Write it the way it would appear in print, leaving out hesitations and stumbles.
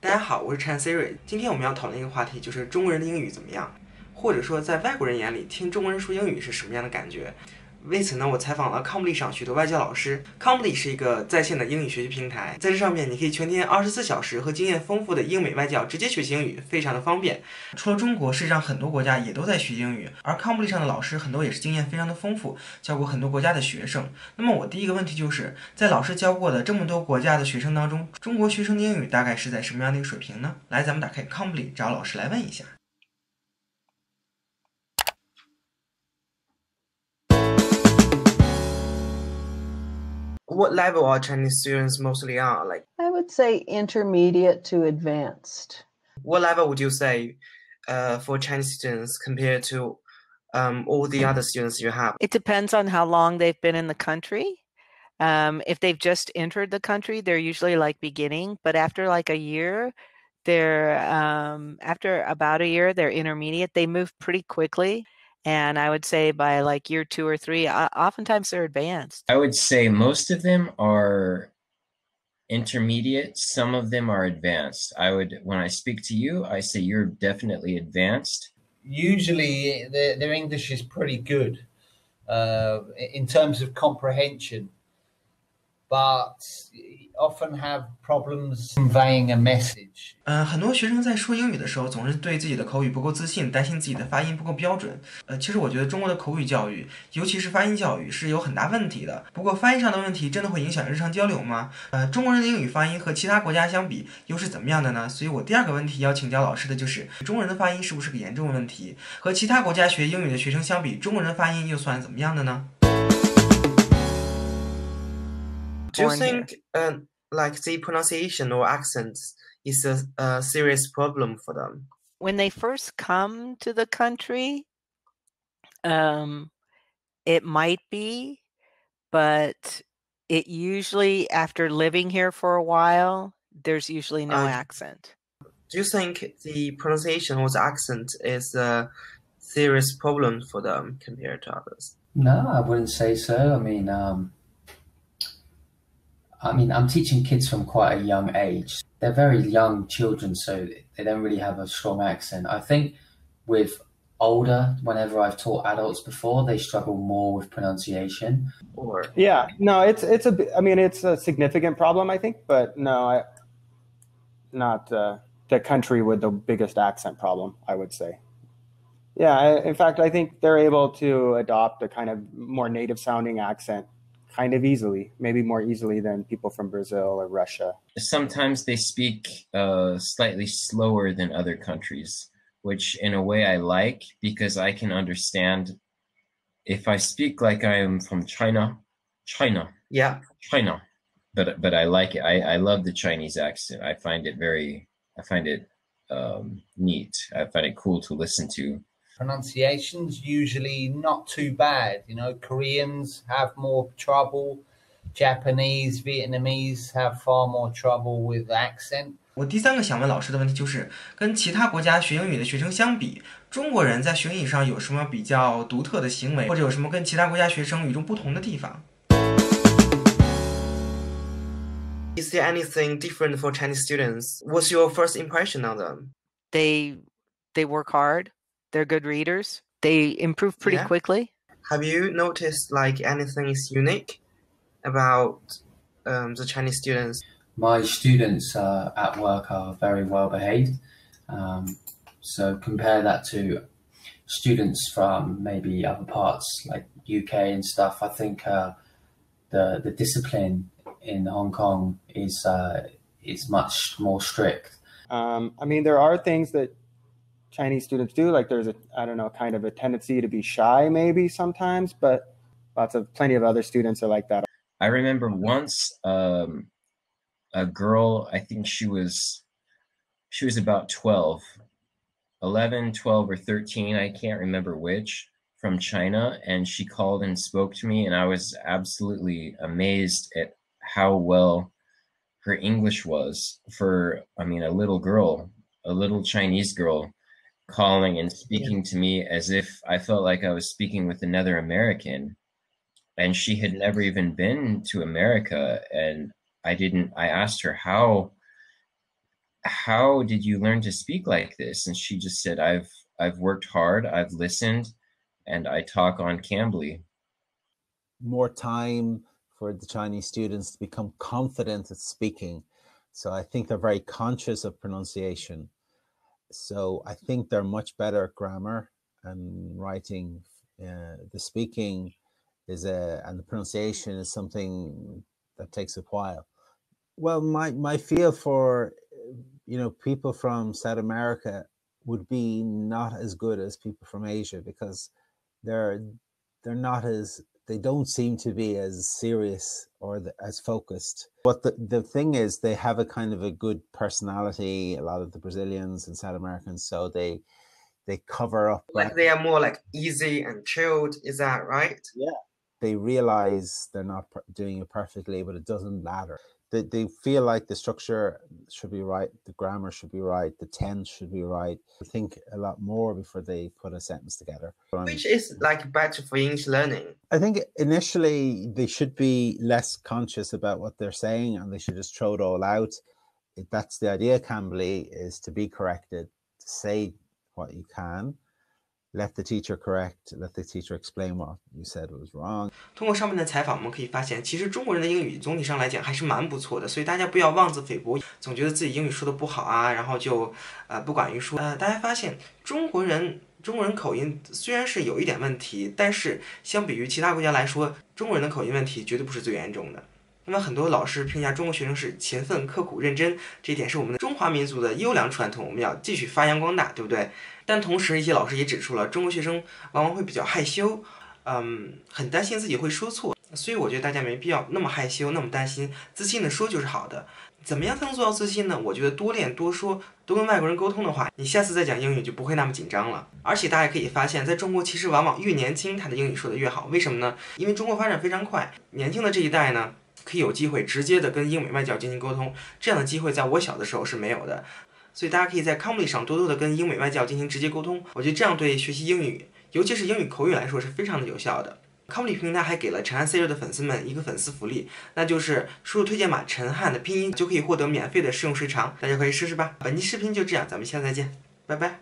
大家好，我是陈瀚 Siri。今天我们要讨论一个话题，就是中国人的英语怎么样，或者说在外国人眼里，听中国人说英语是什么样的感觉。为此呢，我采访了 Cambly 上许多外教老师。Cambly 是一个在线的英语学习平台，在这上面你可以全天24小时和经验丰富的英美外教直接学习英语，非常的方便。除了中国，世界上很多国家也都在学英语，而 Cambly 上的老师很多也是经验非常的丰富，教过很多国家的学生。那么我第一个问题就是，在老师教过的这么多国家的学生当中，中国学生的英语大概是在什么样的一个水平呢？来，咱们打开 Cambly 找老师来问一下。What level are Chinese students mostly on? Like, I would say intermediate to advanced. what level would you say for Chinese students compared to all the other students you have? It depends on how long they've been in the country. If they've just entered the country, they're usually like beginning, but after like a year, they're after about a year, they're intermediate. They move pretty quickly. And I would say by like year 2 or 3, oftentimes they're advanced. I would say most of them are intermediate. Some of them are advanced. When I speak to you, I say you're definitely advanced. Usually their English is pretty good in terms of comprehension, but often have problems conveying a message. 很多学生在说英语的时候，总是对自己的口语不够自信，担心自己的发音不够标准。其实我觉得中国的口语教育，尤其是发音教育，是有很大问题的。不过发音上的问题真的会影响日常交流吗？中国人的英语发音和其他国家相比，又是怎么样的呢？所以我第二个问题要请教老师的就是，中国人的发音是不是个严重问题？和其他国家学英语的学生相比，中国人的发音又算怎么样的呢？Do you think like the pronunciation or accents is a serious problem for them? When they first come to the country, it might be, but it usually, after living here for a while, there's usually no accent. Do you think the pronunciation or the accent is a serious problem for them compared to others? No, I wouldn't say so. I'm teaching kids from quite a young age. They're very young children, so they don't really have a strong accent. I think with whenever I've taught adults before, they struggle more with pronunciation. It's a significant problem, I think, but no, not the country with the biggest accent problem, I would say. Yeah, in fact, I think they're able to adopt a kind of more native sounding accent kind of easily, maybe more easily than people from Brazil or Russia. Sometimes they speak slightly slower than other countries, which in a way I like because I can understand if I speak like I am from China. But I like it. I love the Chinese accent. I find it neat. I find it cool to listen to. Pronunciation's usually not too bad. Koreans have more trouble. Japanese, Vietnamese have far more trouble with accent. 我第三个想问老师的问题就是，跟其他国家学英语的学生相比，中国人在学英语上有什么比较独特的行为，或者有什么跟其他国家学生与众不同的地方？ Is there anything different for Chinese students? What's your first impression on them? They work hard. They're good readers. They improve pretty quickly. Have you noticed like anything is unique about the Chinese students? My students at work are very well behaved. So compare that to students from maybe other parts like UK and stuff. I think the discipline in Hong Kong is much more strict. There are things that Chinese students do, like there's kind of a tendency to be shy maybe sometimes, but plenty of other students are like that. I remember once a girl, I think she was about 11, 12 or 13, I can't remember which, from China, and she called and spoke to me, and I was absolutely amazed at how well her English was for, a little Chinese girl calling and speaking to me as if I felt like I was speaking with another American. And she had never even been to America. And I asked her how how did you learn to speak like this? And she just said, I've worked hard, I've listened, and I talk on Cambly. More time for the Chinese students to become confident at speaking. So I think they're very conscious of pronunciation. So I think they're much better at grammar and writing. The speaking and the pronunciation is something that takes a while. Well, my feel for, people from South America would be not as good as people from Asia, because they're not as, they don't seem to be as serious or as focused. But the thing is, they have a kind of a good personality, a lot of the Brazilians and South Americans, so they cover up. Like they are more like easy and chilled, is that right? Yeah. They realize they're not doing it perfectly, but it doesn't matter. They feel like the structure should be right, the grammar should be right, the tense should be right. They think a lot more before they put a sentence together. Which is like better for English learning? I think initially they should be less conscious about what they're saying, and they should just throw it all out. That's the idea, Cambly, is to be corrected, to say what you can. Let the teacher correct, let the teacher explain what you said was wrong. 通过上面的采访，我们可以发现，其实中国人的英语总体上来讲还是蛮不错的，所以大家不要妄自菲薄，总觉得自己英语说的不好啊，然后就不管于说。大家发现中国人口音虽然是有一点问题，但是相比于其他国家来说，中国人的口音问题绝对不是最严重的。那么很多老师评价中国学生是勤奋、刻苦、认真，这一点是我们的中华民族的优良传统，我们要继续发扬光大，对不对？但同时，一些老师也指出了，中国学生往往会比较害羞，很担心自己会说错，所以我觉得大家没必要那么害羞，那么担心，自信的说就是好的。怎么样才能做到自信呢？我觉得多练多说，多跟外国人沟通的话，你下次再讲英语就不会那么紧张了。而且大家可以发现，在中国其实往往越年轻，他的英语说得越好。为什么呢？因为中国发展非常快，年轻的这一代呢，可以有机会直接的跟英美外教进行沟通，这样的机会在我小的时候是没有的。所以大家可以在 Cambly 上多多的跟英美外教进行直接沟通，我觉得这样对学习英语，尤其是英语口语来说是非常的有效的。Cambly 平台还给了陈瀚 Siri 的粉丝们一个粉丝福利，那就是输入推荐码陈瀚的拼音就可以获得免费的试用时长，大家可以试试吧。本期视频就这样，咱们下次再见，拜拜。